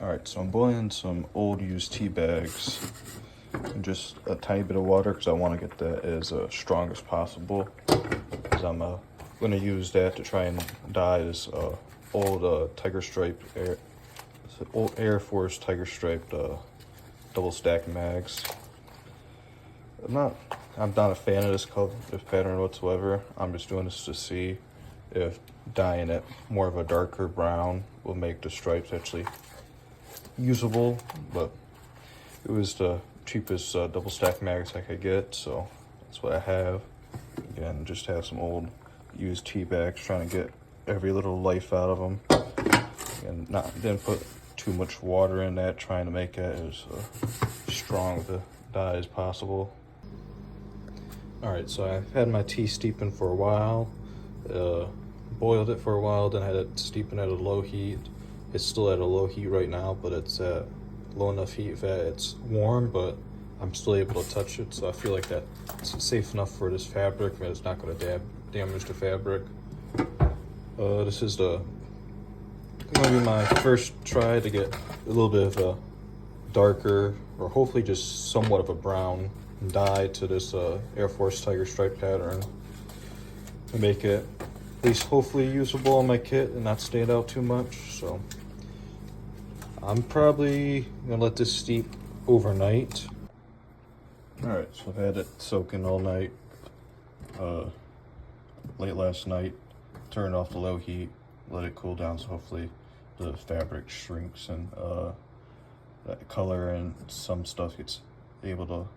Alright, so I'm boiling some old used tea bags and just a tiny bit of water because I want to get that as strong as possible. Because I'm going to use that to try and dye this old tiger striped old Air Force tiger striped double stack mags. I'm not a fan of this color, this pattern whatsoever. I'm just doing this to see if dyeing it more of a darker brown will make the stripes actually usable, but it was the cheapest double stack mags I could get, so that's what I have. Again, just have some old used tea bags, trying to get every little life out of them, and didn't put too much water in that, trying to make it as strong with the dye as possible. Alright, so I've had my tea steeping for a while, boiled it for a while, then had it steeping at a low heat. It's still at a low heat right now, but it's at low enough heat that it's warm, but I'm still able to touch it, so I feel like that's safe enough for this fabric, that it's not going to damage the fabric. This is going to be my first try to get a little bit of a darker, or hopefully just somewhat of a brown dye to this Air Force tiger stripe pattern to make it at least hopefully usable on my kit and not stand out too much. So I'm probably gonna let this steep overnight. Alright, so I've had it soaking all night, late last night, turned off the low heat, let it cool down, so hopefully the fabric shrinks and that color and some stuff gets able to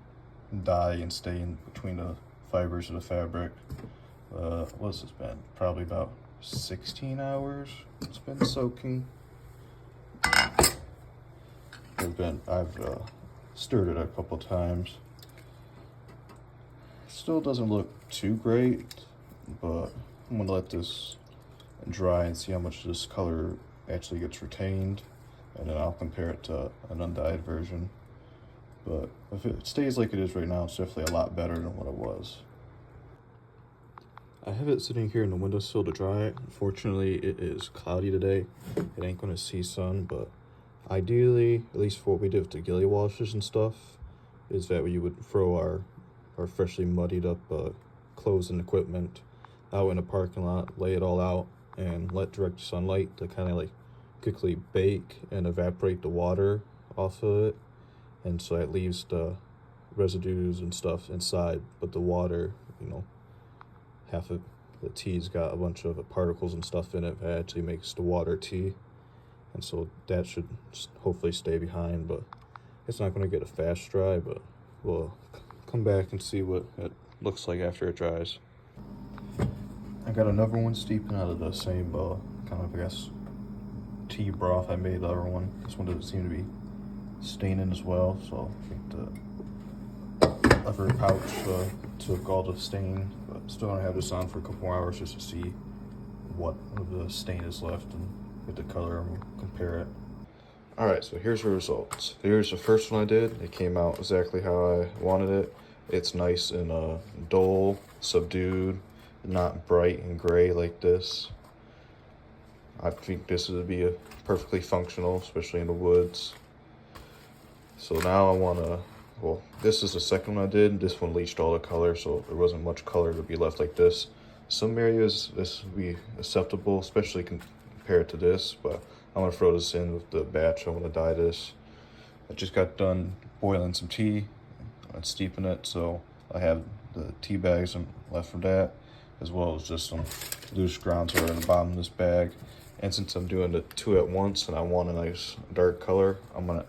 dye and stay in between the fibers of the fabric. What's this been? Probably about 16 hours it's been soaking. I've stirred it a couple times. Still doesn't look too great, but I'm gonna let this dry and see how much this color actually gets retained, and then I'll compare it to an undyed version. But if it stays like it is right now, it's definitely a lot better than what it was. I have it sitting here in the windowsill to dry. Unfortunately, it is cloudy today. It ain't gonna see sun, but ideally, at least for what we did with the gilly washes and stuff, is that we would throw our freshly muddied up clothes and equipment out in the parking lot, lay it all out, and let direct sunlight to kind of like quickly bake and evaporate the water off of it. And so that leaves the residues and stuff inside, but the water, you know, half of the tea's got a bunch of particles and stuff in it that actually makes the water tea. And so that should hopefully stay behind, but it's not going to get a fast dry, but we'll come back and see what it looks like after it dries. I got another one steeping out of the same kind of, I guess, tea broth I made the other one. This one doesn't seem to be staining as well, so I think the other pouch took all the stain, but still gonna have this on for a couple more hours just to see what of the stain is left and get the color and we'll compare it. Alright, so here's the results. Here's the first one I did. It came out exactly how I wanted it. It's nice and dull, subdued, not bright and gray like this. I think this would be perfectly functional, especially in the woods. So now I want to, well, this is the second one I did. This one leached all the color, so there wasn't much color to be left like this. Some areas this would be acceptable, especially compared to this, but I'm going to throw this in with the batch I want to dye this. I just got done boiling some tea and steeping it, so I have the tea bags left from that, as well as just some loose ground sorter in the bottom of this bag. And since I'm doing the two at once and I want a nice dark color, I'm going to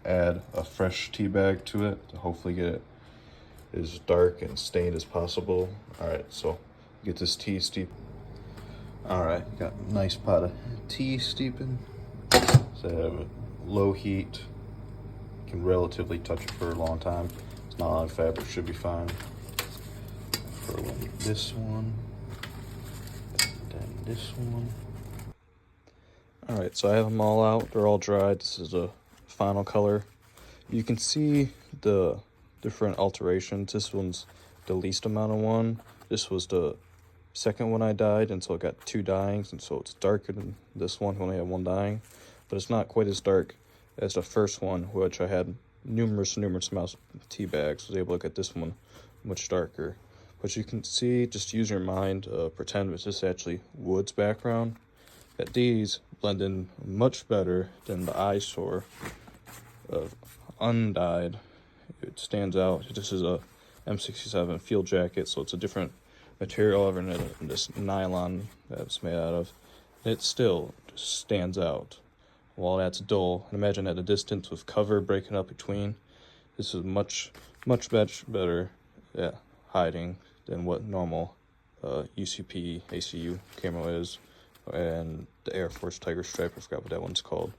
add a fresh tea bag to it to hopefully get it as dark and stained as possible. Alright, so get this tea steep. Alright, got a nice pot of tea steeping. So I have a low heat. Can relatively touch it for a long time. It's not on fabric, should be fine. Throw in this one, then this one. Alright, so I have them all out. They're all dried. This is a final color. You can see the different alterations. This one's the least amount of one. This was the second one I dyed, and so it got two dyings, and so it's darker than this one who only had one dyeing, but it's not quite as dark as the first one, which I had numerous amounts of tea bags. I was able to get this one much darker. But you can see, just use your mind, pretend it's just actually wood's background, that these blend in much better than the eyesore of undyed. It stands out. This is a M67 field jacket, so it's a different material other than this nylon that it's made out of. It still just stands out. While that's dull, and imagine at a distance with cover breaking up between, this is much better at hiding than what normal UCP ACU camo is, and the Air Force Tiger Stripe, I forgot what that one's called.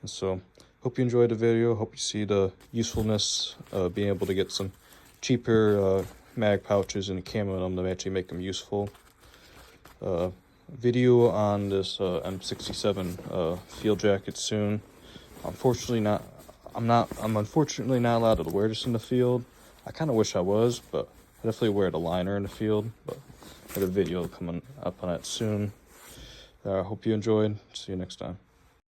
And so, hope you enjoyed the video. Hope you see the usefulness of being able to get some cheaper mag pouches and camo in them to actually make them useful. Video on this M67 field jacket soon. I'm unfortunately not allowed to wear this in the field. I kind of wish I was, but I definitely wear the liner in the field. But I have a video coming up on that soon. Hope you enjoyed. See you next time.